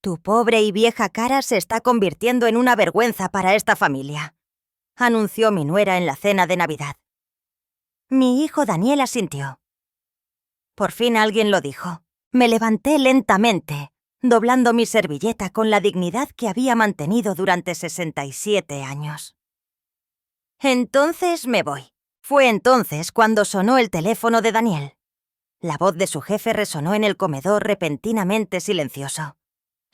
Tu pobre y vieja cara se está convirtiendo en una vergüenza para esta familia, anunció mi nuera en la cena de Navidad. Mi hijo Daniel asintió. Por fin alguien lo dijo. Me levanté lentamente, doblando mi servilleta con la dignidad que había mantenido durante 67 años. Entonces me voy. Fue entonces cuando sonó el teléfono de Daniel. La voz de su jefe resonó en el comedor repentinamente silencioso.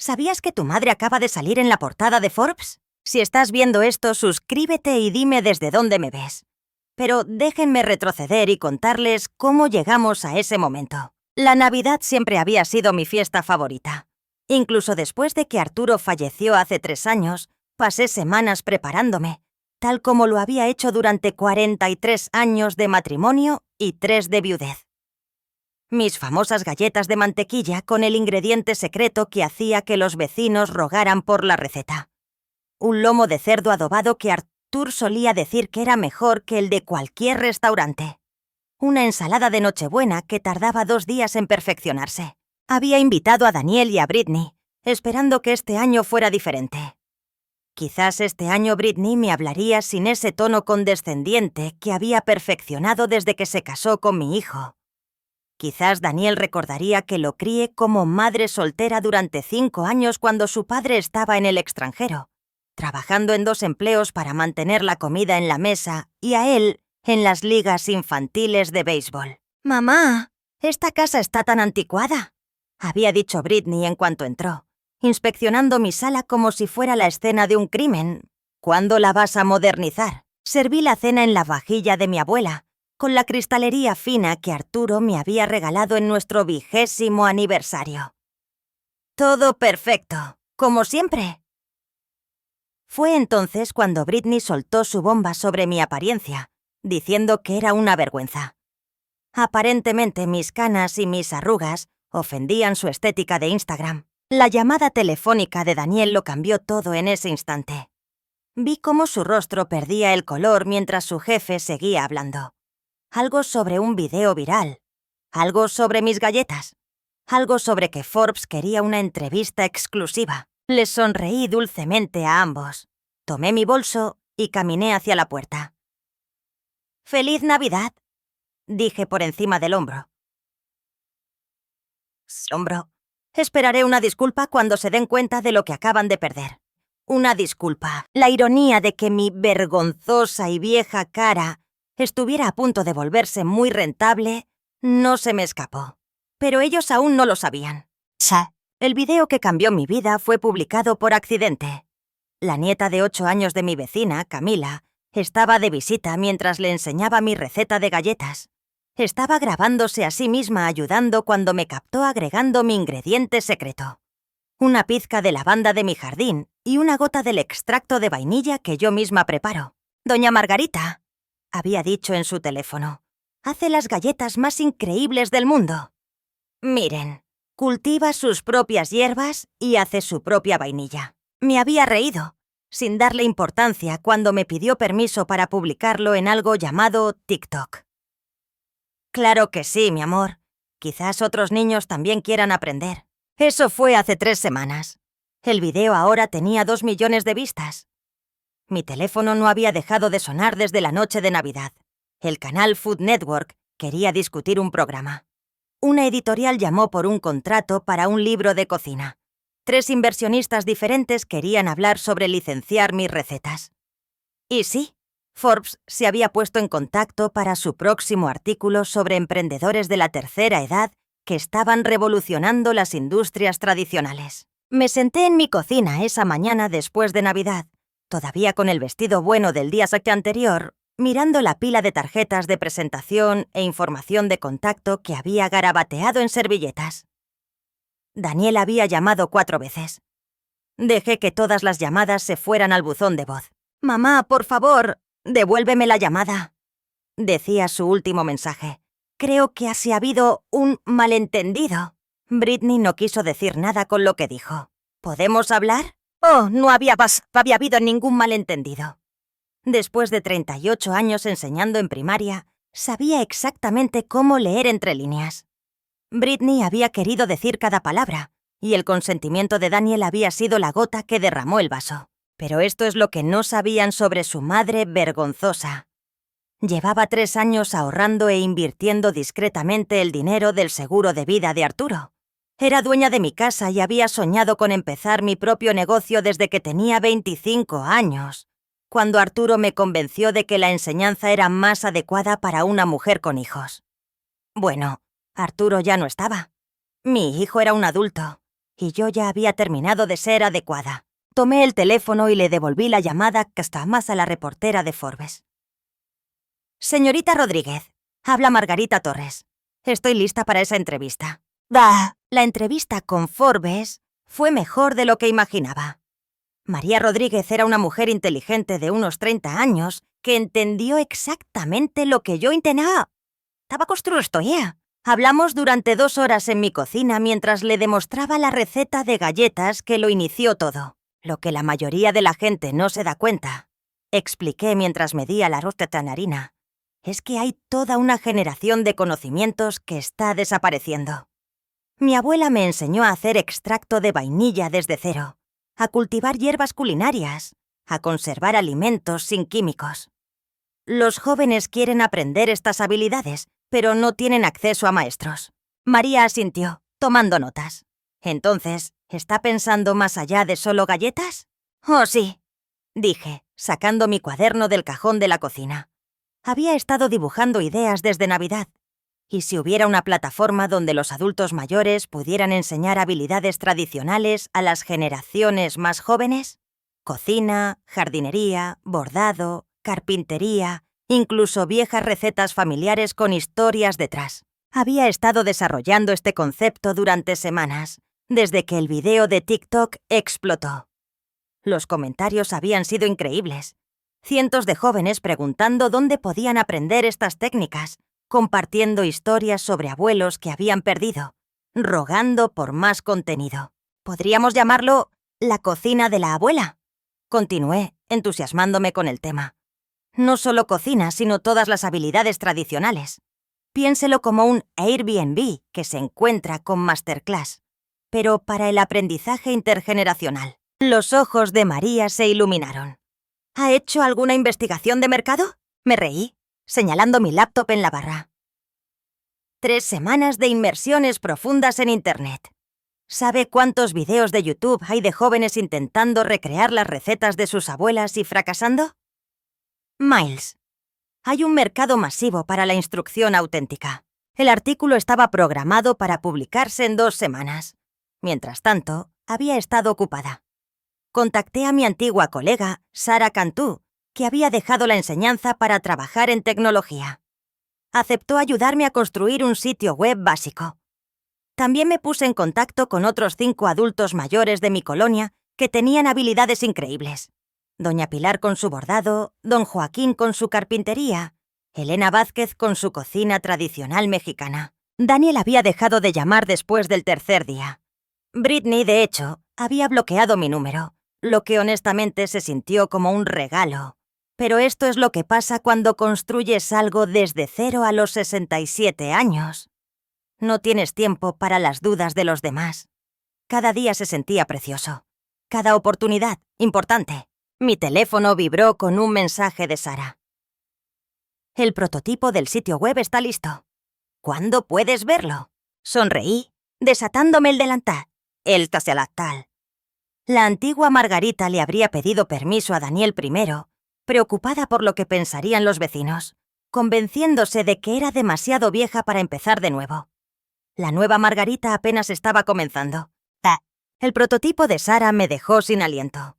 ¿Sabías que tu madre acaba de salir en la portada de Forbes? Si estás viendo esto, suscríbete y dime desde dónde me ves. Pero déjenme retroceder y contarles cómo llegamos a ese momento. La Navidad siempre había sido mi fiesta favorita. Incluso después de que Arturo falleció hace 3 años, pasé semanas preparándome, tal como lo había hecho durante 43 años de matrimonio y 3 de viudez. Mis famosas galletas de mantequilla con el ingrediente secreto que hacía que los vecinos rogaran por la receta. Un lomo de cerdo adobado que Artur solía decir que era mejor que el de cualquier restaurante. Una ensalada de Nochebuena que tardaba 2 días en perfeccionarse. Había invitado a Daniel y a Britney, esperando que este año fuera diferente. Quizás este año Britney me hablaría sin ese tono condescendiente que había perfeccionado desde que se casó con mi hijo. Quizás Daniel recordaría que lo crié como madre soltera durante 5 años cuando su padre estaba en el extranjero, trabajando en 2 empleos para mantener la comida en la mesa y a él en las ligas infantiles de béisbol. «Mamá, esta casa está tan anticuada», había dicho Britney en cuanto entró, inspeccionando mi sala como si fuera la escena de un crimen. «¿Cuándo la vas a modernizar?» Serví la cena en la vajilla de mi abuela, con la cristalería fina que Arturo me había regalado en nuestro 20º aniversario. «Todo perfecto, como siempre». Fue entonces cuando Britney soltó su bomba sobre mi apariencia, diciendo que era una vergüenza. Aparentemente mis canas y mis arrugas ofendían su estética de Instagram. La llamada telefónica de Daniel lo cambió todo en ese instante. Vi cómo su rostro perdía el color mientras su jefe seguía hablando. Algo sobre un video viral. Algo sobre mis galletas. Algo sobre que Forbes quería una entrevista exclusiva. Les sonreí dulcemente a ambos. Tomé mi bolso y caminé hacia la puerta. «¡Feliz Navidad!», dije por encima del hombro. Esperaré una disculpa cuando se den cuenta de lo que acaban de perder. Una disculpa. La ironía de que mi vergonzosa y vieja cara estuviera a punto de volverse muy rentable no se me escapó. Pero ellos aún no lo sabían. El video que cambió mi vida fue publicado por accidente. La nieta de 8 años de mi vecina, Camila, estaba de visita mientras le enseñaba mi receta de galletas. Estaba grabándose a sí misma ayudando cuando me captó agregando mi ingrediente secreto. Una pizca de lavanda de mi jardín y una gota del extracto de vainilla que yo misma preparo. «Doña Margarita», había dicho en su teléfono, «hace las galletas más increíbles del mundo. Miren, cultiva sus propias hierbas y hace su propia vainilla». Me había reído, sin darle importancia cuando me pidió permiso para publicarlo en algo llamado TikTok. «Claro que sí, mi amor. Quizás otros niños también quieran aprender». Eso fue hace 3 semanas. El video ahora tenía 2 millones de vistas. Mi teléfono no había dejado de sonar desde la noche de Navidad. El canal Food Network quería discutir un programa. Una editorial llamó por un contrato para un libro de cocina. 3 inversionistas diferentes querían hablar sobre licenciar mis recetas. Y sí, Forbes se había puesto en contacto para su próximo artículo sobre emprendedores de la tercera edad que estaban revolucionando las industrias tradicionales. Me senté en mi cocina esa mañana después de Navidad, todavía con el vestido bueno del día anterior, mirando la pila de tarjetas de presentación e información de contacto que había garabateado en servilletas. Daniel había llamado 4 veces. Dejé que todas las llamadas se fueran al buzón de voz. «Mamá, por favor, devuélveme la llamada», decía su último mensaje. «Creo que ha habido un malentendido». Britney no quiso decir nada con lo que dijo. «¿Podemos hablar?» «Oh, no había habido ningún malentendido». Después de 38 años enseñando en primaria, sabía exactamente cómo leer entre líneas. Britney había querido decir cada palabra, y el consentimiento de Daniel había sido la gota que derramó el vaso. Pero esto es lo que no sabían sobre su madre vergonzosa. Llevaba 3 años ahorrando e invirtiendo discretamente el dinero del seguro de vida de Arturo. Era dueña de mi casa y había soñado con empezar mi propio negocio desde que tenía 25 años, cuando Arturo me convenció de que la enseñanza era más adecuada para una mujer con hijos. Bueno, Arturo ya no estaba. Mi hijo era un adulto, y yo ya había terminado de ser adecuada. Tomé el teléfono y le devolví la llamada que estaba más a la reportera de Forbes. «Señorita Rodríguez, habla Margarita Torres. Estoy lista para esa entrevista». La entrevista con Forbes fue mejor de lo que imaginaba. María Rodríguez era una mujer inteligente de unos 30 años que entendió exactamente lo que yo intentaba. Estaba construyendo. Hablamos durante 2 horas en mi cocina mientras le demostraba la receta de galletas que lo inició todo. Lo que la mayoría de la gente no se da cuenta, expliqué mientras medía la harina, es que hay toda una generación de conocimientos que está desapareciendo. Mi abuela me enseñó a hacer extracto de vainilla desde cero, a cultivar hierbas culinarias, a conservar alimentos sin químicos. Los jóvenes quieren aprender estas habilidades, pero no tienen acceso a maestros. María asintió, tomando notas. Entonces, ¿está pensando más allá de solo galletas? «Oh, sí», dije, sacando mi cuaderno del cajón de la cocina. Había estado dibujando ideas desde Navidad. ¿Y si hubiera una plataforma donde los adultos mayores pudieran enseñar habilidades tradicionales a las generaciones más jóvenes? Cocina, jardinería, bordado, carpintería, incluso viejas recetas familiares con historias detrás. Había estado desarrollando este concepto durante semanas, desde que el video de TikTok explotó. Los comentarios habían sido increíbles. Cientos de jóvenes preguntando dónde podían aprender estas técnicas, compartiendo historias sobre abuelos que habían perdido, rogando por más contenido. ¿Podríamos llamarlo la cocina de la abuela? Continué, entusiasmándome con el tema. No solo cocina, sino todas las habilidades tradicionales. Piénselo como un Airbnb que se encuentra con Masterclass, pero para el aprendizaje intergeneracional. Los ojos de María se iluminaron. ¿Ha hecho alguna investigación de mercado? Me reí, señalando mi laptop en la barra. 3 semanas de inmersiones profundas en Internet. ¿Sabe cuántos videos de YouTube hay de jóvenes intentando recrear las recetas de sus abuelas y fracasando? Miles. Hay un mercado masivo para la instrucción auténtica. El artículo estaba programado para publicarse en 2 semanas. Mientras tanto, había estado ocupada. Contacté a mi antigua colega, Sara Cantú, que había dejado la enseñanza para trabajar en tecnología. Aceptó ayudarme a construir un sitio web básico. También me puse en contacto con otros 5 adultos mayores de mi colonia que tenían habilidades increíbles. Doña Pilar con su bordado, don Joaquín con su carpintería, Elena Vázquez con su cocina tradicional mexicana. Daniel había dejado de llamar después del 3er día. Britney, de hecho, había bloqueado mi número, lo que honestamente se sintió como un regalo. Pero esto es lo que pasa cuando construyes algo desde cero a los 67 años. No tienes tiempo para las dudas de los demás. Cada día se sentía precioso. Cada oportunidad, importante. Mi teléfono vibró con un mensaje de Sara. «El prototipo del sitio web está listo. ¿Cuándo puedes verlo?» Sonreí, desatándome el delantal. El taselactal. La antigua Margarita le habría pedido permiso a Daniel primero, preocupada por lo que pensarían los vecinos, convenciéndose de que era demasiado vieja para empezar de nuevo. La nueva Margarita apenas estaba comenzando. El prototipo de Sara me dejó sin aliento.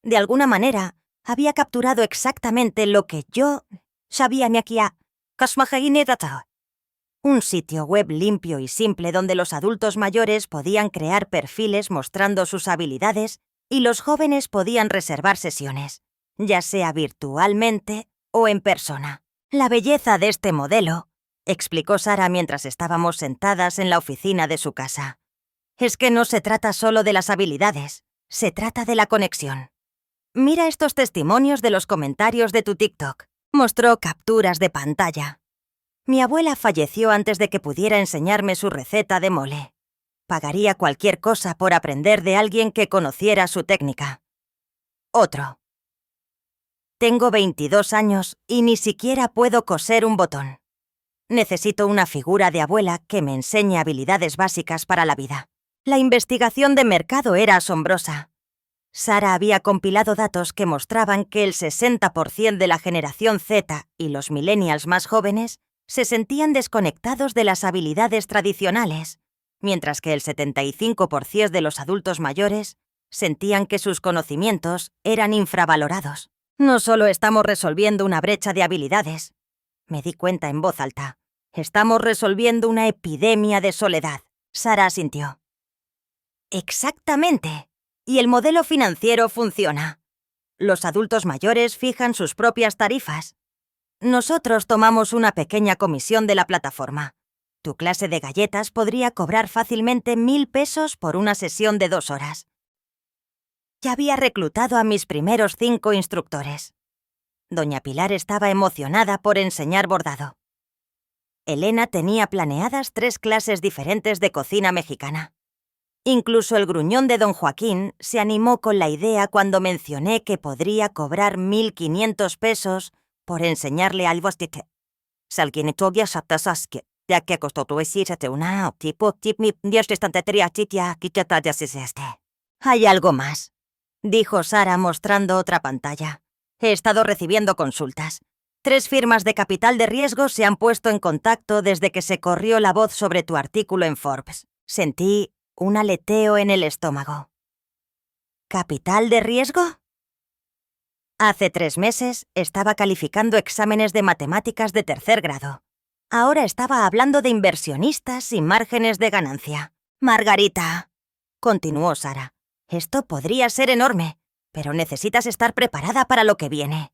De alguna manera, había capturado exactamente lo que yo sabía ni aquí a un sitio web limpio y simple donde los adultos mayores podían crear perfiles mostrando sus habilidades y los jóvenes podían reservar sesiones, ya sea virtualmente o en persona. La belleza de este modelo, explicó Sara mientras estábamos sentadas en la oficina de su casa, es que no se trata solo de las habilidades, se trata de la conexión. Mira estos testimonios de los comentarios de tu TikTok. Mostró capturas de pantalla. Mi abuela falleció antes de que pudiera enseñarme su receta de mole. Pagaría cualquier cosa por aprender de alguien que conociera su técnica. Otro. Tengo 22 años y ni siquiera puedo coser un botón. Necesito una figura de abuela que me enseñe habilidades básicas para la vida. La investigación de mercado era asombrosa. Sara había compilado datos que mostraban que el 60% de la generación Z y los millennials más jóvenes se sentían desconectados de las habilidades tradicionales, mientras que el 75% de los adultos mayores sentían que sus conocimientos eran infravalorados. No solo estamos resolviendo una brecha de habilidades, me di cuenta en voz alta. Estamos resolviendo una epidemia de soledad. Sara asintió. Exactamente. Y el modelo financiero funciona. Los adultos mayores fijan sus propias tarifas. Nosotros tomamos una pequeña comisión de la plataforma. Tu clase de galletas podría cobrar fácilmente 1.000 pesos por una sesión de 2 horas. Ya había reclutado a mis primeros 5 instructores. Doña Pilar estaba emocionada por enseñar bordado. Elena tenía planeadas 3 clases diferentes de cocina mexicana. Incluso el gruñón de don Joaquín se animó con la idea cuando mencioné que podría cobrar 1.500 pesos por enseñarle algo de Salginitogia Satasaski, ya que costó tu decirte una tipo mi Hay algo más, dijo Sara mostrando otra pantalla. He estado recibiendo consultas. 3 firmas de capital de riesgo se han puesto en contacto desde que se corrió la voz sobre tu artículo en Forbes. Sentí un aleteo en el estómago. ¿Capital de riesgo? Hace 3 meses estaba calificando exámenes de matemáticas de 3er grado. Ahora estaba hablando de inversionistas y márgenes de ganancia. Margarita, continuó Sara, esto podría ser enorme, pero necesitas estar preparada para lo que viene.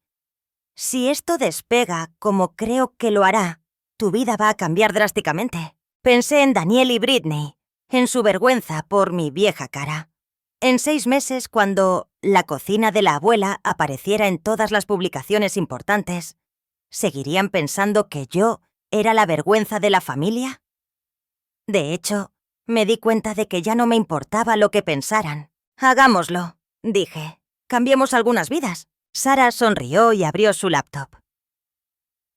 Si esto despega, como creo que lo hará, tu vida va a cambiar drásticamente. Pensé en Daniel y Britney, en su vergüenza por mi vieja cara. En 6 meses, cuando La cocina de la abuela apareciera en todas las publicaciones importantes, ¿seguirían pensando que yo era la vergüenza de la familia? De hecho, me di cuenta de que ya no me importaba lo que pensaran. Hagámoslo, dije. Cambiemos algunas vidas. Sara sonrió y abrió su laptop.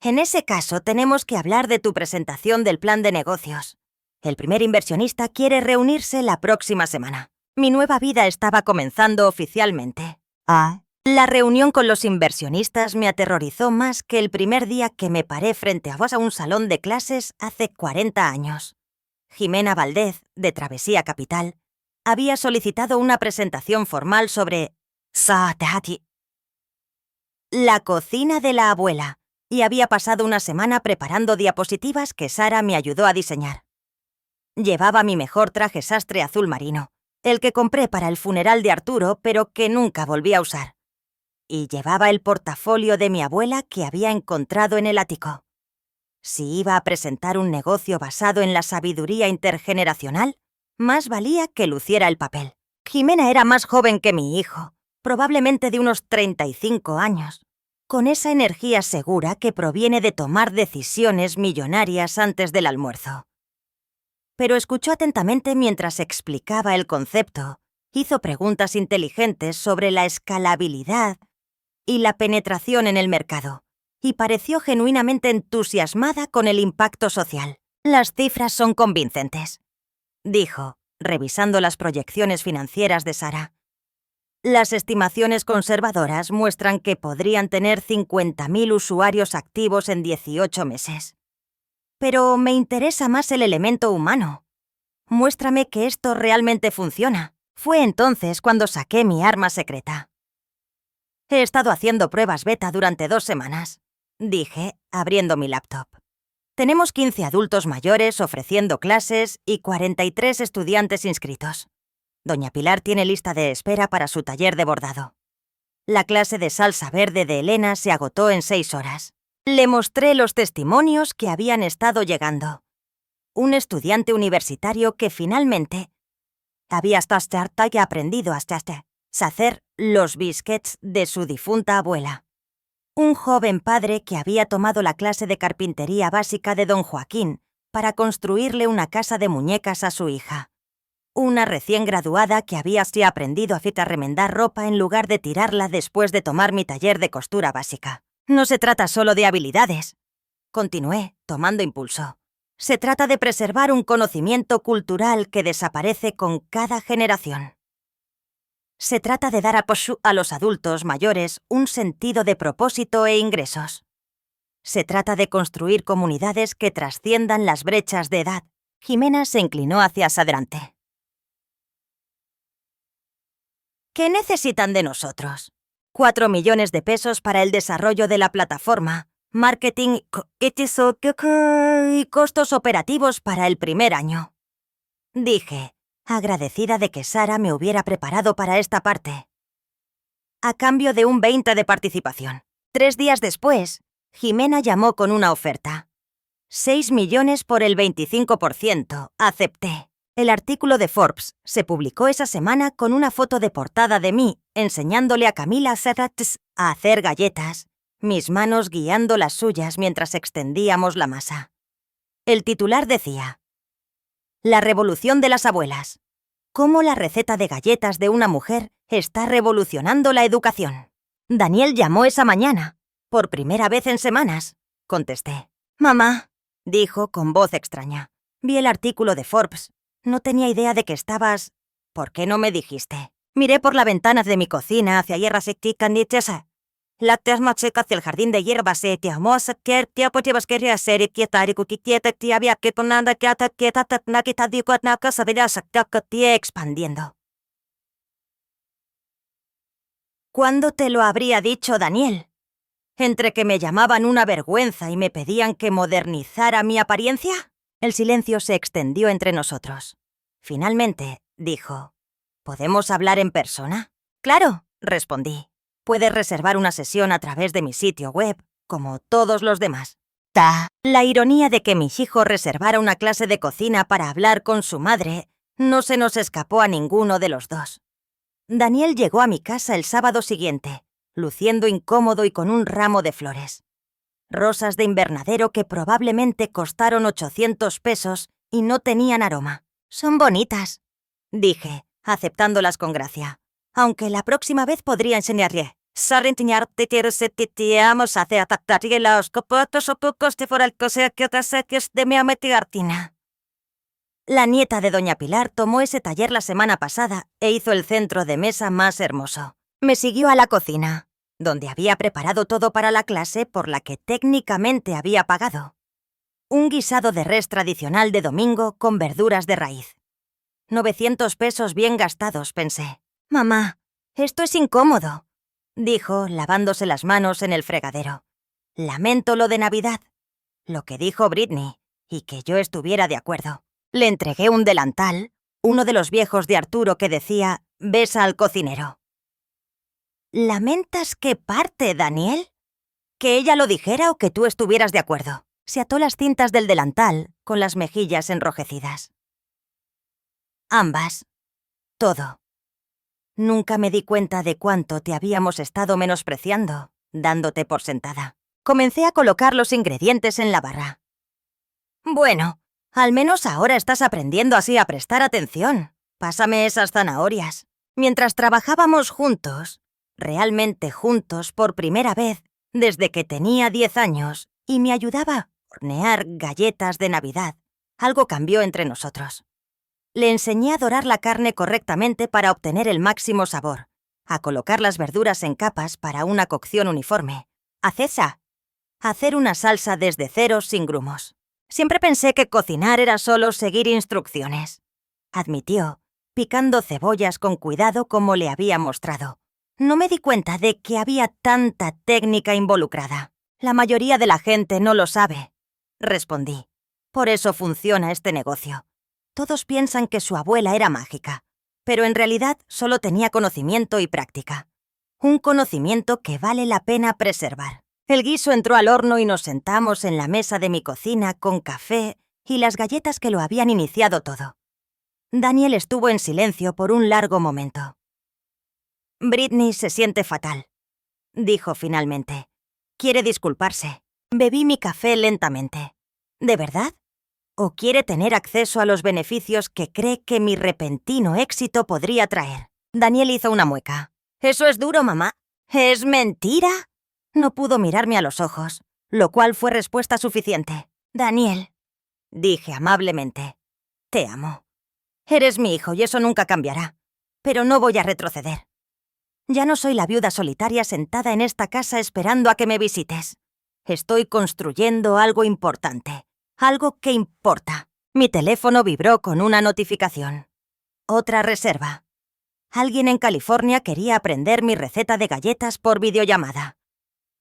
En ese caso, tenemos que hablar de tu presentación del plan de negocios. El primer inversionista quiere reunirse la próxima semana. Mi nueva vida estaba comenzando oficialmente. La reunión con los inversionistas me aterrorizó más que el primer día que me paré frente a vos a un salón de clases hace 40 años. Jimena Valdez, de Travesía Capital, había solicitado una presentación formal sobre La cocina de la abuela, y había pasado una semana preparando diapositivas que Sara me ayudó a diseñar. Llevaba mi mejor traje sastre azul marino, el que compré para el funeral de Arturo, pero que nunca volví a usar. Y llevaba el portafolio de mi abuela que había encontrado en el ático. Si iba a presentar un negocio basado en la sabiduría intergeneracional, más valía que luciera el papel. Jimena era más joven que mi hijo, probablemente de unos 35 años, con esa energía segura que proviene de tomar decisiones millonarias antes del almuerzo. Pero escuchó atentamente mientras explicaba el concepto, hizo preguntas inteligentes sobre la escalabilidad y la penetración en el mercado, y pareció genuinamente entusiasmada con el impacto social. Las cifras son convincentes, dijo, revisando las proyecciones financieras de Sara. Las estimaciones conservadoras muestran que podrían tener 50.000 usuarios activos en 18 meses. Pero me interesa más el elemento humano. Muéstrame que esto realmente funciona. Fue entonces cuando saqué mi arma secreta. He estado haciendo pruebas beta durante 2 semanas, dije, abriendo mi laptop. Tenemos 15 adultos mayores ofreciendo clases y 43 estudiantes inscritos. Doña Pilar tiene lista de espera para su taller de bordado. La clase de salsa verde de Elena se agotó en 6 horas. Le mostré los testimonios que habían estado llegando. Un estudiante universitario que finalmente había aprendido a hacer los biscuits de su difunta abuela. Un joven padre que había tomado la clase de carpintería básica de don Joaquín para construirle una casa de muñecas a su hija. una recién graduada que había así aprendido a remendar ropa en lugar de tirarla después de tomar mi taller de costura básica. No se trata solo de habilidades, continué, tomando impulso. Se trata de preservar un conocimiento cultural que desaparece con cada generación. Se trata de dar a los adultos mayores un sentido de propósito e ingresos. Se trata de construir comunidades que trasciendan las brechas de edad. Jimena se inclinó hacia adelante. ¿Qué necesitan de nosotros? 4 millones de pesos para el desarrollo de la plataforma, marketing y costos operativos para el primer año. Dije, agradecida de que Sara me hubiera preparado para esta parte. A cambio de un 20% de participación. 3 días después, Jimena llamó con una oferta. 6 millones por el 25%. Acepté. El artículo de Forbes se publicó esa semana con una foto de portada de mí enseñándole a Camila Serrats a hacer galletas, mis manos guiando las suyas mientras extendíamos la masa. El titular decía: La revolución de las abuelas. Cómo la receta de galletas de una mujer está revolucionando la educación. Daniel llamó esa mañana. Por primera vez en semanas, contesté. Mamá, dijo con voz extraña. Vi el artículo de Forbes. No tenía idea de que estabas... ¿Por qué no me dijiste? Miré por la ventana de mi cocina hacia hierbas ecticanichesa. La termacheca hacia el jardín de hierbas etiamosa que tiempo llevas quería ser y quieta y quieta te había que ponanda quieta nakita digo na casa de la tía expandiendo. ¿Cuándo te lo habría dicho Daniel? ¿Entre que me llamaban una vergüenza y me pedían que modernizara mi apariencia? El silencio se extendió entre nosotros. Finalmente, dijo, ¿podemos hablar en persona? Claro, respondí. Puedes reservar una sesión a través de mi sitio web, como todos los demás. La ironía de que mi hijo reservara una clase de cocina para hablar con su madre no se nos escapó a ninguno de los dos. Daniel llegó a mi casa el sábado siguiente, luciendo incómodo y con un ramo de flores. Rosas de invernadero que probablemente costaron 800 pesos y no tenían aroma. Son bonitas, dije, aceptándolas con gracia. Aunque la próxima vez podría enseñarle. La nieta de doña Pilar tomó ese taller la semana pasada e hizo el centro de mesa más hermoso. Me siguió a la cocina, donde había preparado todo para la clase por la que técnicamente había pagado. Un guisado de res tradicional de domingo con verduras de raíz. 900 pesos bien gastados, pensé. Mamá, esto es incómodo, dijo, lavándose las manos en el fregadero. Lamento lo de Navidad. Lo que dijo Britney, y que yo estuviera de acuerdo. Le entregué un delantal, uno de los viejos de Arturo que decía, besa al cocinero. ¿Lamentas qué parte, Daniel? ¿Que ella lo dijera o que tú estuvieras de acuerdo? Se ató las cintas del delantal con las mejillas enrojecidas. Ambas. Todo. Nunca me di cuenta de cuánto te habíamos estado menospreciando, dándote por sentada. Comencé a colocar los ingredientes en la barra. Bueno, al menos ahora estás aprendiendo así a prestar atención. Pásame esas zanahorias. Mientras trabajábamos juntos, realmente juntos por primera vez desde que tenía 10 años, y me ayudaba a hornear galletas de Navidad, algo cambió entre nosotros. Le enseñé a dorar la carne correctamente para obtener el máximo sabor, a colocar las verduras en capas para una cocción uniforme, a hacer una salsa desde cero sin grumos. Siempre pensé que cocinar era solo seguir instrucciones, admitió, picando cebollas con cuidado como le había mostrado. No me di cuenta de que había tanta técnica involucrada. La mayoría de la gente no lo sabe, respondí. Por eso funciona este negocio. Todos piensan que su abuela era mágica, pero en realidad solo tenía conocimiento y práctica. Un conocimiento que vale la pena preservar. El guiso entró al horno y nos sentamos en la mesa de mi cocina con café y las galletas que lo habían iniciado todo. Daniel estuvo en silencio por un largo momento. Britney se siente fatal, dijo finalmente. Quiere disculparse. Bebí mi café lentamente. ¿De verdad? ¿O quiere tener acceso a los beneficios que cree que mi repentino éxito podría traer? Daniel hizo una mueca. «Eso es duro, mamá». «¿Es mentira?» No pudo mirarme a los ojos, lo cual fue respuesta suficiente. «Daniel», dije amablemente, «te amo. Eres mi hijo y eso nunca cambiará. Pero no voy a retroceder. Ya no soy la viuda solitaria sentada en esta casa esperando a que me visites. Estoy construyendo algo importante. Algo que importa». Mi teléfono vibró con una notificación. Otra reserva. Alguien en California quería aprender mi receta de galletas por videollamada.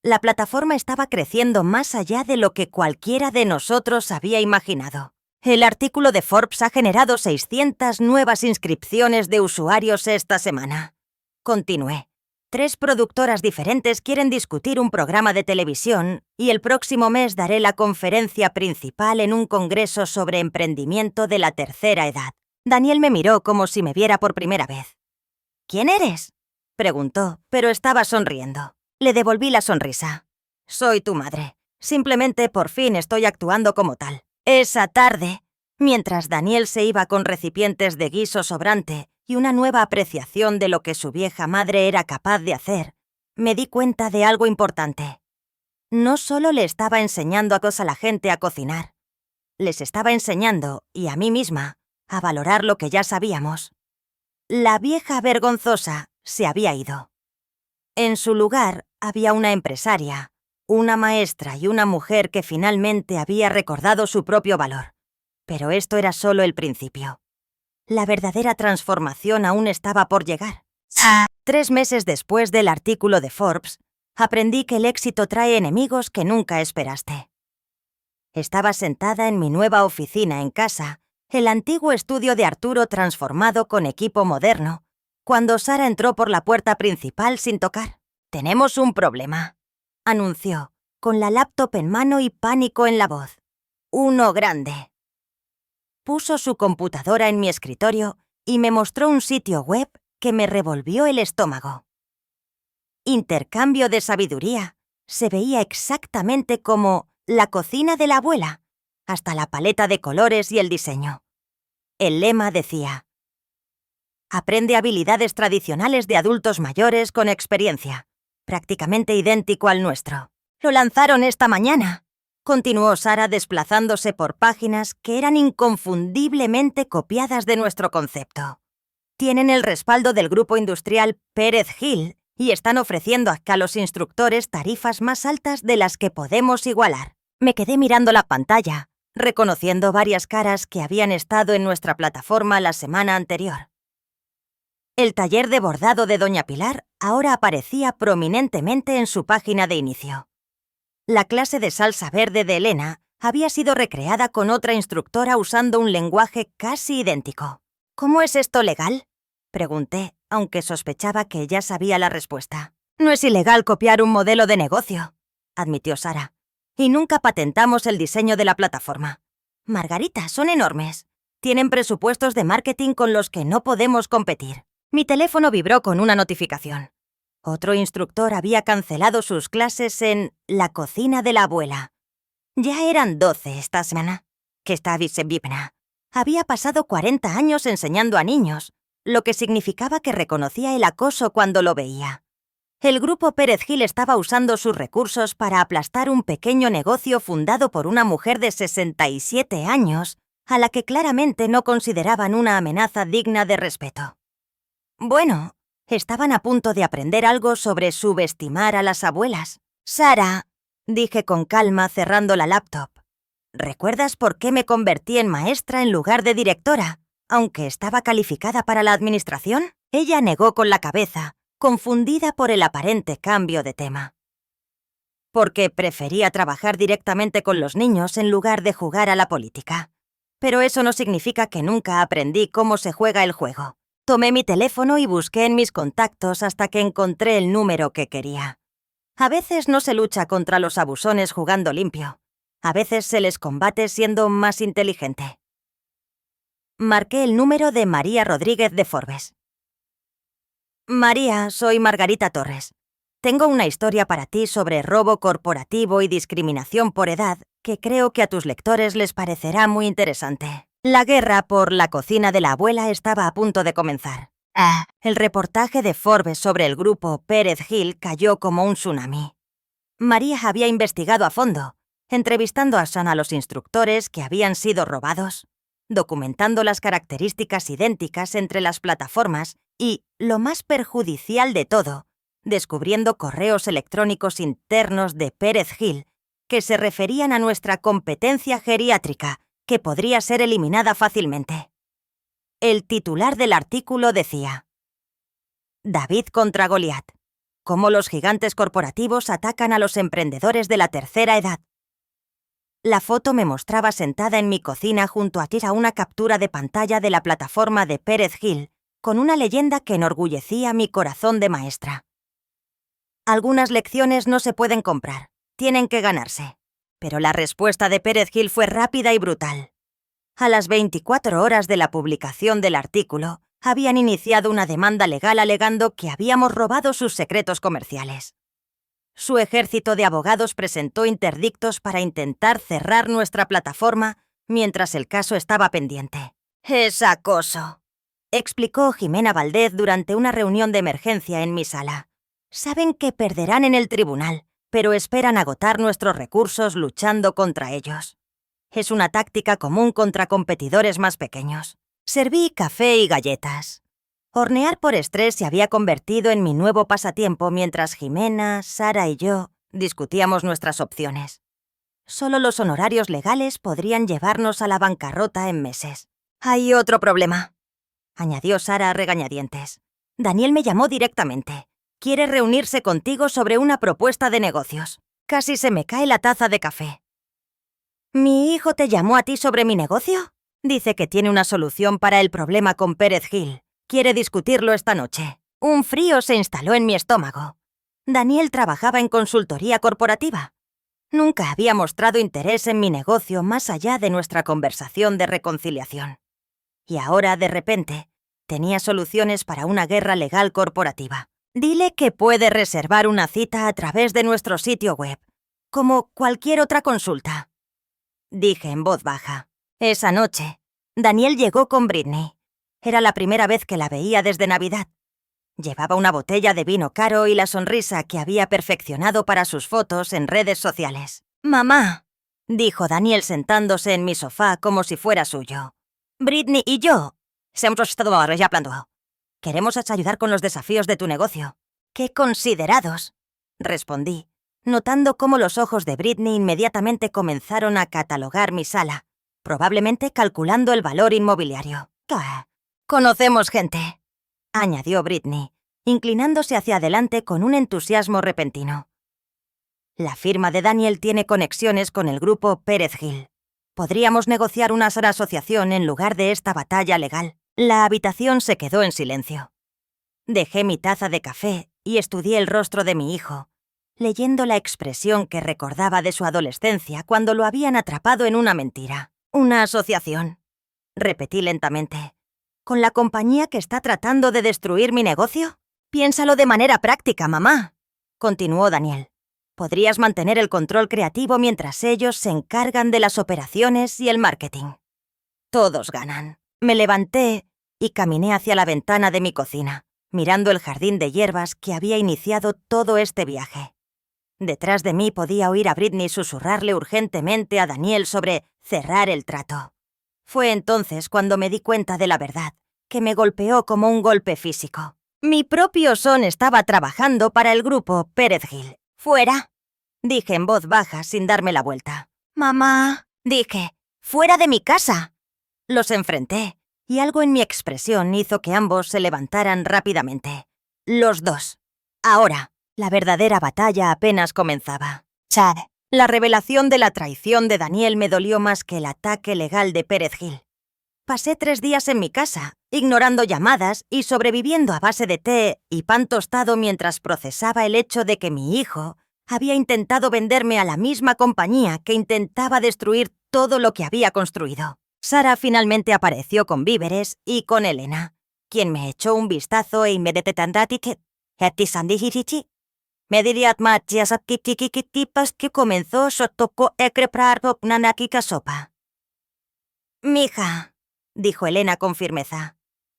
La plataforma estaba creciendo más allá de lo que cualquiera de nosotros había imaginado. El artículo de Forbes ha generado 600 nuevas inscripciones de usuarios esta semana. Continué. 3 productoras diferentes quieren discutir un programa de televisión y el próximo mes daré la conferencia principal en un congreso sobre emprendimiento de la tercera edad. Daniel me miró como si me viera por primera vez. «¿Quién eres?», preguntó, pero estaba sonriendo. Le devolví la sonrisa. «Soy tu madre. Simplemente por fin estoy actuando como tal». Esa tarde, mientras Daniel se iba con recipientes de guiso sobrante y una nueva apreciación de lo que su vieja madre era capaz de hacer, me di cuenta de algo importante. No solo le estaba enseñando a la gente a cocinar, les estaba enseñando, y a mí misma, a valorar lo que ya sabíamos. La vieja vergonzosa se había ido. En su lugar había una empresaria, una maestra y una mujer que finalmente había recordado su propio valor. Pero esto era solo el principio. La verdadera transformación aún estaba por llegar. 3 meses después del artículo de Forbes, aprendí que el éxito trae enemigos que nunca esperaste. Estaba sentada en mi nueva oficina en casa, el antiguo estudio de Arturo transformado con equipo moderno, cuando Sara entró por la puerta principal sin tocar. «Tenemos un problema», anunció, con la laptop en mano y pánico en la voz. «Uno grande». Puso su computadora en mi escritorio y me mostró un sitio web que me revolvió el estómago. Intercambio de sabiduría. Se veía exactamente como la cocina de la abuela, hasta la paleta de colores y el diseño. El lema decía: «Aprende habilidades tradicionales de adultos mayores con experiencia», prácticamente idéntico al nuestro. «Lo lanzaron esta mañana», continuó Sara desplazándose por páginas que eran inconfundiblemente copiadas de nuestro concepto. «Tienen el respaldo del grupo industrial Pérez Gil y están ofreciendo a los instructores tarifas más altas de las que podemos igualar». Me quedé mirando la pantalla, reconociendo varias caras que habían estado en nuestra plataforma la semana anterior. El taller de bordado de Doña Pilar ahora aparecía prominentemente en su página de inicio. La clase de salsa verde de Elena había sido recreada con otra instructora usando un lenguaje casi idéntico. «¿Cómo es esto legal?», pregunté, aunque sospechaba que ya sabía la respuesta. «No es ilegal copiar un modelo de negocio», admitió Sara. «Y nunca patentamos el diseño de la plataforma. Margarita, son enormes. Tienen presupuestos de marketing con los que no podemos competir». Mi teléfono vibró con una notificación. Otro instructor había cancelado sus clases en la cocina de la abuela. Ya eran 12 esta semana. Que está visibipna. Había pasado 40 años enseñando a niños, lo que significaba que reconocía el acoso cuando lo veía. El grupo Pérez Gil estaba usando sus recursos para aplastar un pequeño negocio fundado por una mujer de 67 años, a la que claramente no consideraban una amenaza digna de respeto. Bueno, estaban a punto de aprender algo sobre subestimar a las abuelas. «Sara», dije con calma cerrando la laptop, «¿recuerdas por qué me convertí en maestra en lugar de directora, aunque estaba calificada para la administración?» Ella negó con la cabeza, confundida por el aparente cambio de tema. «Porque prefería trabajar directamente con los niños en lugar de jugar a la política. Pero eso no significa que nunca aprendí cómo se juega el juego». Tomé mi teléfono y busqué en mis contactos hasta que encontré el número que quería. A veces no se lucha contra los abusones jugando limpio. A veces se les combate siendo más inteligente. Marqué el número de María Rodríguez de Forbes. «María, soy Margarita Torres. Tengo una historia para ti sobre robo corporativo y discriminación por edad que creo que a tus lectores les parecerá muy interesante. La guerra por la cocina de la abuela estaba a punto de comenzar. El reportaje de Forbes sobre el grupo Pérez Gil cayó como un tsunami. María había investigado a fondo, entrevistando a los instructores que habían sido robados, documentando las características idénticas entre las plataformas y, lo más perjudicial de todo, descubriendo correos electrónicos internos de Pérez Gil que se referían a nuestra competencia geriátrica, que podría ser eliminada fácilmente. El titular del artículo decía: David contra Goliat. Cómo los gigantes corporativos atacan a los emprendedores de la tercera edad. La foto me mostraba sentada en mi cocina junto a una captura de pantalla de la plataforma de Pérez Gil, con una leyenda que enorgullecía mi corazón de maestra. Algunas lecciones no se pueden comprar, tienen que ganarse. Pero la respuesta de Pérez Gil fue rápida y brutal. A las 24 horas de la publicación del artículo, habían iniciado una demanda legal alegando que habíamos robado sus secretos comerciales. Su ejército de abogados presentó interdictos para intentar cerrar nuestra plataforma mientras el caso estaba pendiente. «Es acoso», explicó Jimena Valdez durante una reunión de emergencia en mi sala. «Saben que perderán en el tribunal, pero esperan agotar nuestros recursos luchando contra ellos. Es una táctica común contra competidores más pequeños. Serví café y galletas. Hornear por estrés se había convertido en mi nuevo pasatiempo mientras Jimena, Sara y yo discutíamos nuestras opciones. Solo los honorarios legales podrían llevarnos a la bancarrota en meses. «Hay otro problema», añadió Sara a regañadientes. «Daniel me llamó directamente. Quiere reunirse contigo sobre una propuesta de negocios. Casi se me cae la taza de café». «¿Mi hijo te llamó a ti sobre mi negocio?» «Dice que tiene una solución para el problema con Pérez Gil. Quiere discutirlo esta noche». Un frío se instaló en mi estómago. Daniel trabajaba en consultoría corporativa. Nunca había mostrado interés en mi negocio más allá de nuestra conversación de reconciliación. Y ahora, de repente, tenía soluciones para una guerra legal corporativa. «Dile que puede reservar una cita a través de nuestro sitio web, como cualquier otra consulta», dije en voz baja. Esa noche, Daniel llegó con Britney. Era la primera vez que la veía desde Navidad. Llevaba una botella de vino caro y la sonrisa que había perfeccionado para sus fotos en redes sociales. «Mamá», dijo Daniel sentándose en mi sofá como si fuera suyo. «Britney y yo hemos estado hablando. Queremos ayudar con los desafíos de tu negocio». «¡Qué considerados!», respondí, notando cómo los ojos de Britney inmediatamente comenzaron a catalogar mi sala, probablemente calculando el valor inmobiliario. «Conocemos gente», añadió Britney, inclinándose hacia adelante con un entusiasmo repentino. «La firma de Daniel tiene conexiones con el grupo Pérez Gil. Podríamos negociar una sana asociación en lugar de esta batalla legal». La habitación se quedó en silencio. Dejé mi taza de café y estudié el rostro de mi hijo, leyendo la expresión que recordaba de su adolescencia cuando lo habían atrapado en una mentira. «Una asociación», repetí lentamente. «¿Con la compañía que está tratando de destruir mi negocio?» «Piénsalo de manera práctica, mamá», continuó Daniel. «Podrías mantener el control creativo mientras ellos se encargan de las operaciones y el marketing. Todos ganan». Me levanté y caminé hacia la ventana de mi cocina, mirando el jardín de hierbas que había iniciado todo este viaje. Detrás de mí podía oír a Britney susurrarle urgentemente a Daniel sobre cerrar el trato. Fue entonces cuando me di cuenta de la verdad, que me golpeó como un golpe físico. Mi propio son estaba trabajando para el grupo Pérez Gil. «¡Fuera!», dije en voz baja sin darme la vuelta. «Mamá», dije, «¡fuera de mi casa!». Los enfrenté, y algo en mi expresión hizo que ambos se levantaran rápidamente. Los dos. Ahora, la verdadera batalla apenas comenzaba. Chad. La revelación de la traición de Daniel me dolió más que el ataque legal de Pérez Gil. Pasé 3 días en mi casa, ignorando llamadas y sobreviviendo a base de té y pan tostado mientras procesaba el hecho de que mi hijo había intentado venderme a la misma compañía que intentaba destruir todo lo que había construido. Sara finalmente apareció con víveres y con Elena, quien me echó un vistazo e inmediatamente Me diriat matxias a kipas que comenzó sotoko ekreprar nanakika sopa. Mija, dijo Elena con firmeza,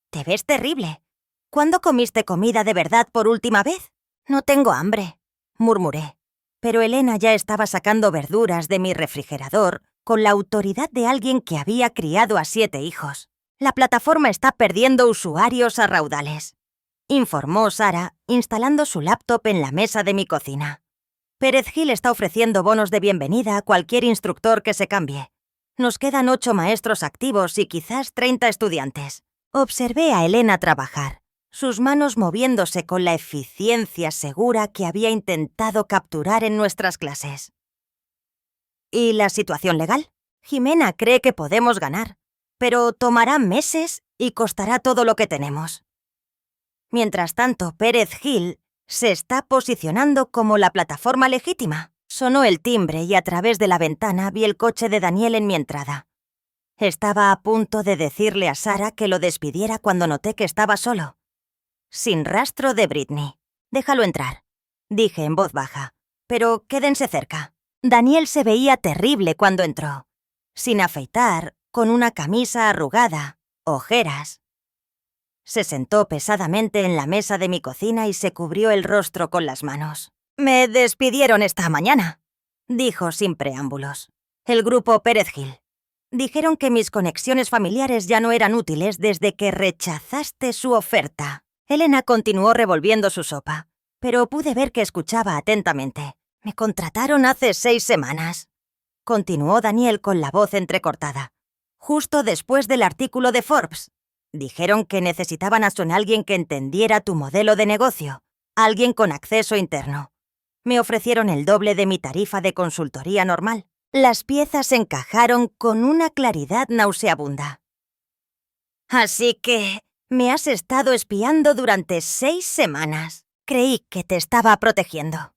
te ves terrible. ¿Cuándo comiste comida de verdad por última vez? No tengo hambre, murmuré. Pero Elena ya estaba sacando verduras de mi refrigerador con la autoridad de alguien que había criado a 7 hijos. La plataforma está perdiendo usuarios a raudales, informó Sara, instalando su laptop en la mesa de mi cocina. Pérez Gil está ofreciendo bonos de bienvenida a cualquier instructor que se cambie. Nos quedan 8 maestros activos y quizás 30 estudiantes. Observé a Elena trabajar, sus manos moviéndose con la eficiencia segura que había intentado capturar en nuestras clases. ¿Y la situación legal? Jimena cree que podemos ganar, pero tomará meses y costará todo lo que tenemos. Mientras tanto, Pérez Gil se está posicionando como la plataforma legítima. Sonó el timbre y a través de la ventana vi el coche de Daniel en mi entrada. Estaba a punto de decirle a Sara que lo despidiera cuando noté que estaba solo. Sin rastro de Britney. Déjalo entrar, dije en voz baja, pero quédense cerca. Daniel se veía terrible cuando entró. Sin afeitar, con una camisa arrugada, ojeras. Se sentó pesadamente en la mesa de mi cocina y se cubrió el rostro con las manos. «Me despidieron esta mañana», dijo sin preámbulos. «El grupo Pérez Gil. Dijeron que mis conexiones familiares ya no eran útiles desde que rechazaste su oferta». Elena continuó revolviendo su sopa, pero pude ver que escuchaba atentamente. «Me contrataron hace 6 semanas», continuó Daniel con la voz entrecortada. «Justo después del artículo de Forbes. Dijeron que necesitaban a alguien que entendiera tu modelo de negocio, alguien con acceso interno. Me ofrecieron el doble de mi tarifa de consultoría normal. Las piezas encajaron con una claridad nauseabunda. Así que me has estado espiando durante 6 semanas. Creí que te estaba protegiendo».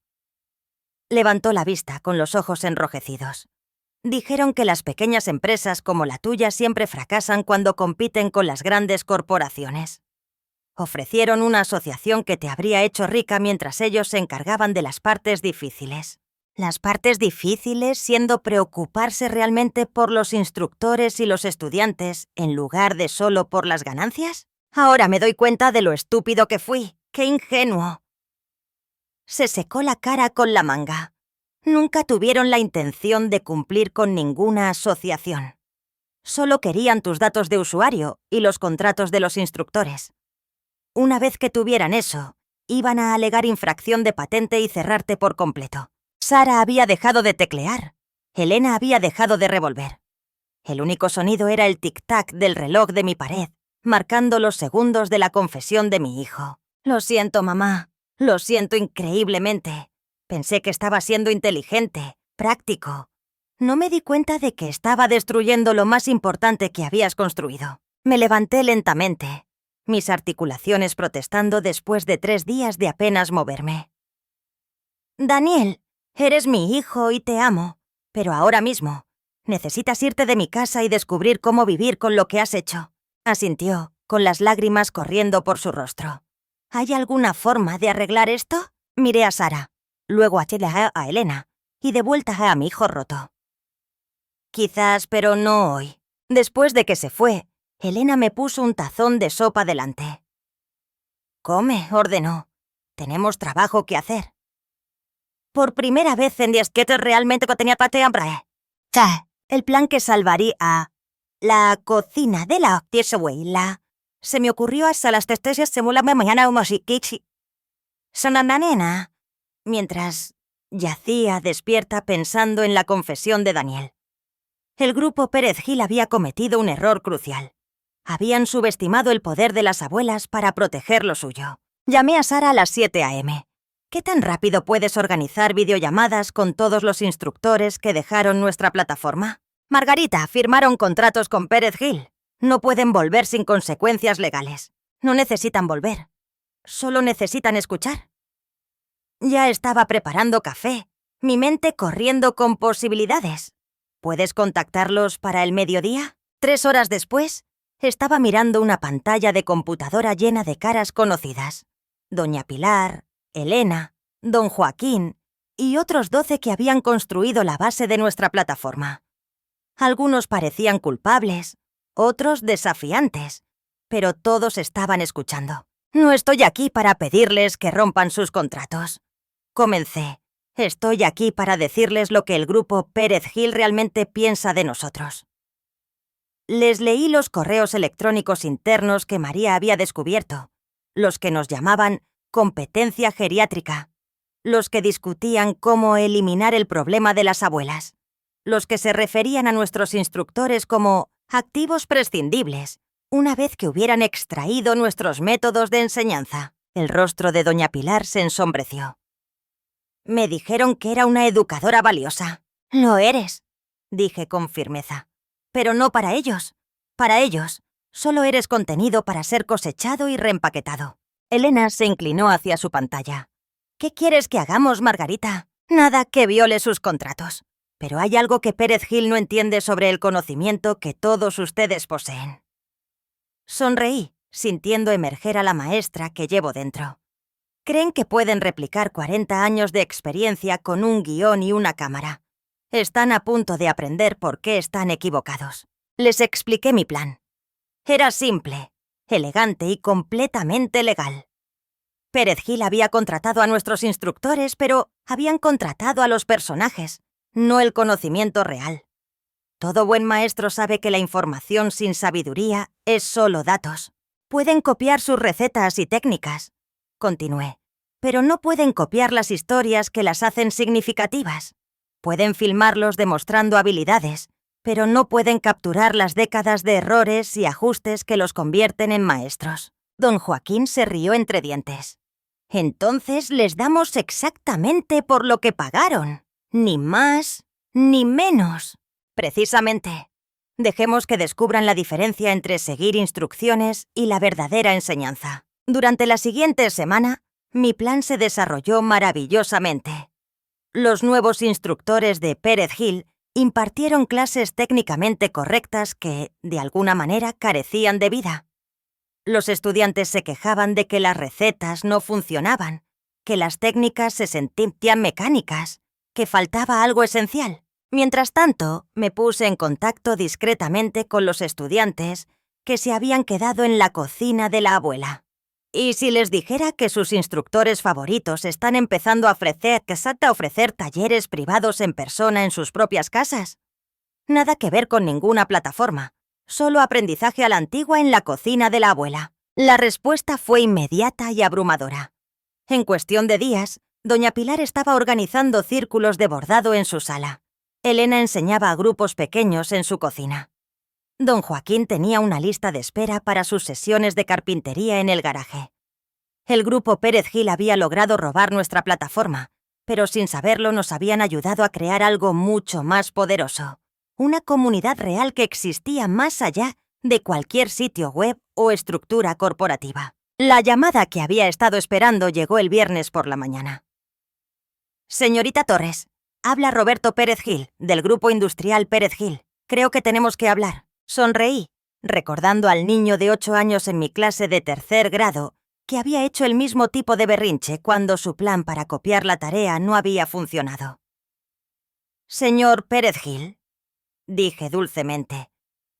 Levantó la vista con los ojos enrojecidos. Dijeron que las pequeñas empresas como la tuya siempre fracasan cuando compiten con las grandes corporaciones. Ofrecieron una asociación que te habría hecho rica mientras ellos se encargaban de las partes difíciles. ¿Las partes difíciles siendo preocuparse realmente por los instructores y los estudiantes en lugar de solo por las ganancias? Ahora me doy cuenta de lo estúpido que fui. ¡Qué ingenuo! Se secó la cara con la manga. Nunca tuvieron la intención de cumplir con ninguna asociación. Solo querían tus datos de usuario y los contratos de los instructores. Una vez que tuvieran eso, iban a alegar infracción de patente y cerrarte por completo. Sara había dejado de teclear. Elena había dejado de revolver. El único sonido era el tic-tac del reloj de mi pared, marcando los segundos de la confesión de mi hijo. «Lo siento, mamá. Lo siento increíblemente. Pensé que estaba siendo inteligente, práctico. No me di cuenta de que estaba destruyendo lo más importante que habías construido». Me levanté lentamente, mis articulaciones protestando después de 3 días de apenas moverme. «Daniel, eres mi hijo y te amo, pero ahora mismo necesitas irte de mi casa y descubrir cómo vivir con lo que has hecho», asintió, con las lágrimas corriendo por su rostro. «¿Hay alguna forma de arreglar esto?» Miré a Sara, luego a Elena y de vuelta a mi hijo roto. «Quizás, pero no hoy». Después de que se fue, Elena me puso un tazón de sopa delante. «Come», ordenó. «Tenemos trabajo que hacer». Por primera vez en Disquete realmente tenía pate hambre. El plan que salvaría a la cocina de la Octiesuela se me ocurrió hasta las testesias se mula mañana o musiquichi. Sonananena, mientras yacía despierta pensando en la confesión de Daniel. El grupo Pérez Gil había cometido un error crucial. Habían subestimado el poder de las abuelas para proteger lo suyo. Llamé a Sara a las 7 a.m. ¿Qué tan rápido puedes organizar videollamadas con todos los instructores que dejaron nuestra plataforma? Margarita, firmaron contratos con Pérez Gil. No pueden volver sin consecuencias legales. No necesitan volver. Solo necesitan escuchar. Ya estaba preparando café, mi mente corriendo con posibilidades. ¿Puedes contactarlos para el mediodía? 3 horas después, estaba mirando una pantalla de computadora llena de caras conocidas. Doña Pilar, Elena, don Joaquín y otros 12 que habían construido la base de nuestra plataforma. Algunos parecían culpables, otros desafiantes, pero todos estaban escuchando. No estoy aquí para pedirles que rompan sus contratos. Comencé. Estoy aquí para decirles lo que el grupo Pérez Gil realmente piensa de nosotros. Les leí los correos electrónicos internos que María había descubierto, los que nos llamaban competencia geriátrica, los que discutían cómo eliminar el problema de las abuelas, los que se referían a nuestros instructores como activos prescindibles, una vez que hubieran extraído nuestros métodos de enseñanza. El rostro de doña Pilar se ensombreció. Me dijeron que era una educadora valiosa. Lo eres, dije con firmeza. Pero no para ellos. Para ellos, solo eres contenido para ser cosechado y reempaquetado. Elena se inclinó hacia su pantalla. ¿Qué quieres que hagamos, Margarita? Nada que viole sus contratos. Pero hay algo que Pérez Gil no entiende sobre el conocimiento que todos ustedes poseen. Sonreí, sintiendo emerger a la maestra que llevo dentro. Creen que pueden replicar 40 años de experiencia con un guión y una cámara. Están a punto de aprender por qué están equivocados. Les expliqué mi plan. Era simple, elegante y completamente legal. Pérez Gil había contratado a nuestros instructores, pero habían contratado a los personajes, no el conocimiento real. Todo buen maestro sabe que la información sin sabiduría es solo datos. Pueden copiar sus recetas y técnicas, continué, pero no pueden copiar las historias que las hacen significativas. Pueden filmarlos demostrando habilidades, pero no pueden capturar las décadas de errores y ajustes que los convierten en maestros. Don Joaquín se rió entre dientes. Entonces les damos exactamente por lo que pagaron. Ni más, ni menos. Precisamente. Dejemos que descubran la diferencia entre seguir instrucciones y la verdadera enseñanza. Durante la siguiente semana, mi plan se desarrolló maravillosamente. Los nuevos instructores de Pérez Gil impartieron clases técnicamente correctas que, de alguna manera, carecían de vida. Los estudiantes se quejaban de que las recetas no funcionaban, que las técnicas se sentían mecánicas, que faltaba algo esencial. Mientras tanto, me puse en contacto discretamente con los estudiantes que se habían quedado en la cocina de la abuela. ¿Y si les dijera que sus instructores favoritos están empezando a ofrecer talleres privados en persona en sus propias casas? Nada que ver con ninguna plataforma, solo aprendizaje a la antigua en la cocina de la abuela. La respuesta fue inmediata y abrumadora. En cuestión de días, doña Pilar estaba organizando círculos de bordado en su sala. Elena enseñaba a grupos pequeños en su cocina. Don Joaquín tenía una lista de espera para sus sesiones de carpintería en el garaje. El grupo Pérez Gil había logrado robar nuestra plataforma, pero sin saberlo nos habían ayudado a crear algo mucho más poderoso. Una comunidad real que existía más allá de cualquier sitio web o estructura corporativa. La llamada que había estado esperando llegó el viernes por la mañana. Señorita Torres, habla Roberto Pérez Gil, del Grupo Industrial Pérez Gil. Creo que tenemos que hablar. Sonreí, recordando al niño de 8 años en mi clase de 3er grado, que había hecho el mismo tipo de berrinche cuando su plan para copiar la tarea no había funcionado. Señor Pérez Gil, dije dulcemente,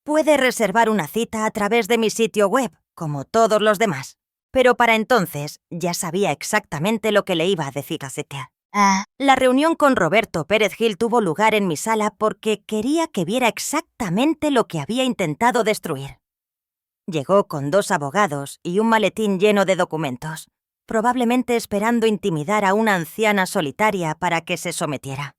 puede reservar una cita a través de mi sitio web, como todos los demás. Pero para entonces ya sabía exactamente lo que le iba a decir a Setia. La reunión con Roberto Pérez Gil tuvo lugar en mi sala porque quería que viera exactamente lo que había intentado destruir. Llegó con 2 abogados y un maletín lleno de documentos, probablemente esperando intimidar a una anciana solitaria para que se sometiera.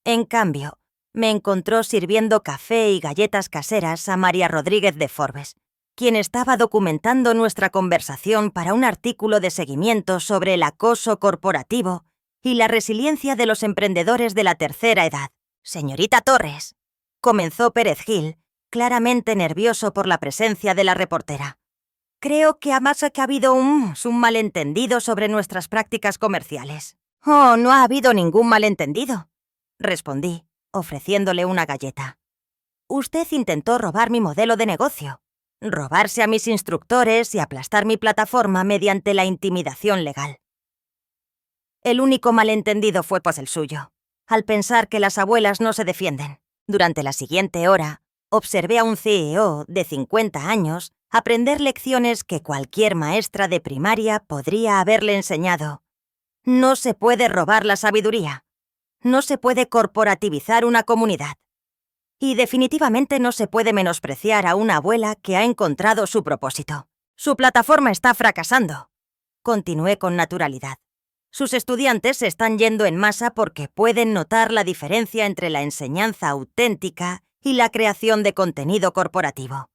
En cambio, me encontró sirviendo café y galletas caseras a María Rodríguez de Forbes, quien estaba documentando nuestra conversación para un artículo de seguimiento sobre el acoso corporativo y la resiliencia de los emprendedores de la tercera edad. Señorita Torres, comenzó Pérez Gil, claramente nervioso por la presencia de la reportera. Creo que ha habido un malentendido sobre nuestras prácticas comerciales. Oh, no ha habido ningún malentendido, respondí, ofreciéndole una galleta. Usted intentó robar mi modelo de negocio, robarse a mis instructores y aplastar mi plataforma mediante la intimidación legal. El único malentendido fue pues el suyo, al pensar que las abuelas no se defienden. Durante la siguiente hora, observé a un CEO de 50 años aprender lecciones que cualquier maestra de primaria podría haberle enseñado. No se puede robar la sabiduría. No se puede corporativizar una comunidad. Y definitivamente no se puede menospreciar a una abuela que ha encontrado su propósito. Su plataforma está fracasando. Continué con naturalidad. Sus estudiantes se están yendo en masa porque pueden notar la diferencia entre la enseñanza auténtica y la creación de contenido corporativo.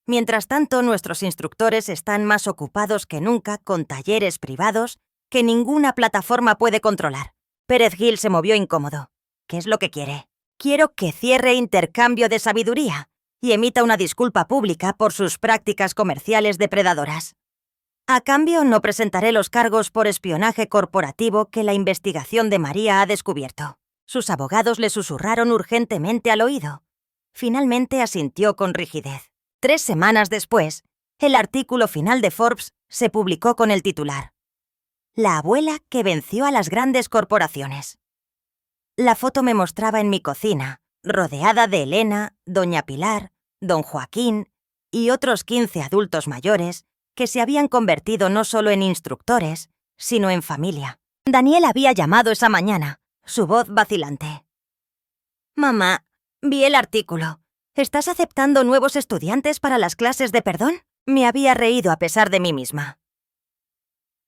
Mientras tanto, nuestros instructores están más ocupados que nunca con talleres privados que ninguna plataforma puede controlar. Pérez Gil se movió incómodo. ¿Qué es lo que quiere? Quiero que cierre intercambio de sabiduría y emita una disculpa pública por sus prácticas comerciales depredadoras. A cambio, no presentaré los cargos por espionaje corporativo que la investigación de María ha descubierto. Sus abogados le susurraron urgentemente al oído. Finalmente asintió con rigidez. 3 semanas después, el artículo final de Forbes se publicó con el titular: La abuela que venció a las grandes corporaciones. La foto me mostraba en mi cocina, rodeada de Elena, doña Pilar, don Joaquín y otros 15 adultos mayores que se habían convertido no solo en instructores, sino en familia. Daniel había llamado esa mañana, su voz vacilante. «Mamá, vi el artículo. ¿Estás aceptando nuevos estudiantes para las clases de perdón?» Me había reído a pesar de mí misma.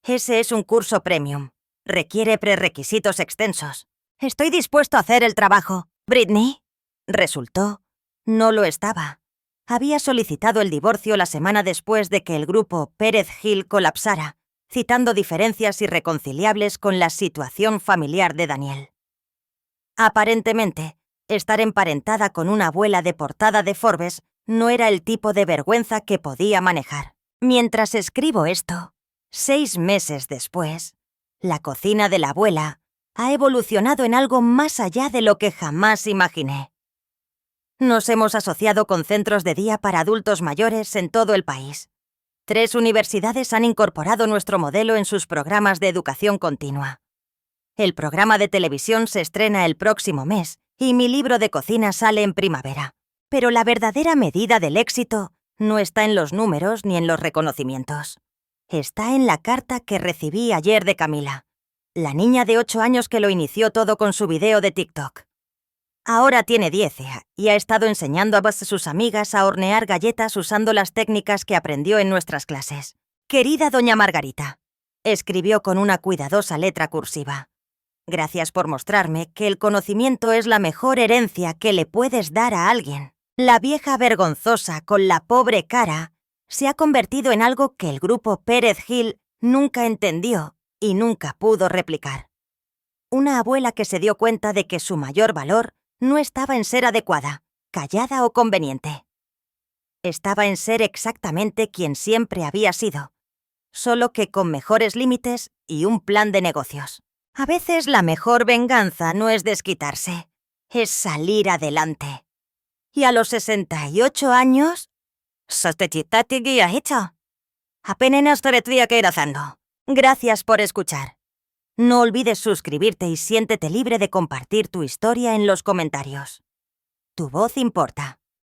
Ese es un curso premium. Requiere prerequisitos extensos. Estoy dispuesto a hacer el trabajo. ¿Britney? Resultó, no lo estaba. Había solicitado el divorcio la semana después de que el grupo Pérez Gil colapsara, citando diferencias irreconciliables con la situación familiar de Daniel. Aparentemente, estar emparentada con una abuela de portada de Forbes no era el tipo de vergüenza que podía manejar. Mientras escribo esto, 6 meses después, la cocina de la abuela ha evolucionado en algo más allá de lo que jamás imaginé. Nos hemos asociado con centros de día para adultos mayores en todo el país. 3 universidades han incorporado nuestro modelo en sus programas de educación continua. El programa de televisión se estrena el próximo mes y mi libro de cocina sale en primavera. Pero la verdadera medida del éxito no está en los números ni en los reconocimientos. Está en la carta que recibí ayer de Camila, la niña de 8 años que lo inició todo con su video de TikTok. Ahora tiene 10 y ha estado enseñando a sus amigas a hornear galletas usando las técnicas que aprendió en nuestras clases. «Querida doña Margarita», escribió con una cuidadosa letra cursiva. «Gracias por mostrarme que el conocimiento es la mejor herencia que le puedes dar a alguien. La vieja vergonzosa con la pobre cara se ha convertido en algo que el grupo Pérez Gil nunca entendió y nunca pudo replicar. Una abuela que se dio cuenta de que su mayor valor no estaba en ser adecuada, callada o conveniente. Estaba en ser exactamente quien siempre había sido, solo que con mejores límites y un plan de negocios. A veces la mejor venganza no es desquitarse, es salir adelante. Y a los 68 años... Apenas estoy que ir haciendo. Gracias por escuchar. No olvides suscribirte y siéntete libre de compartir tu historia en los comentarios. Tu voz importa.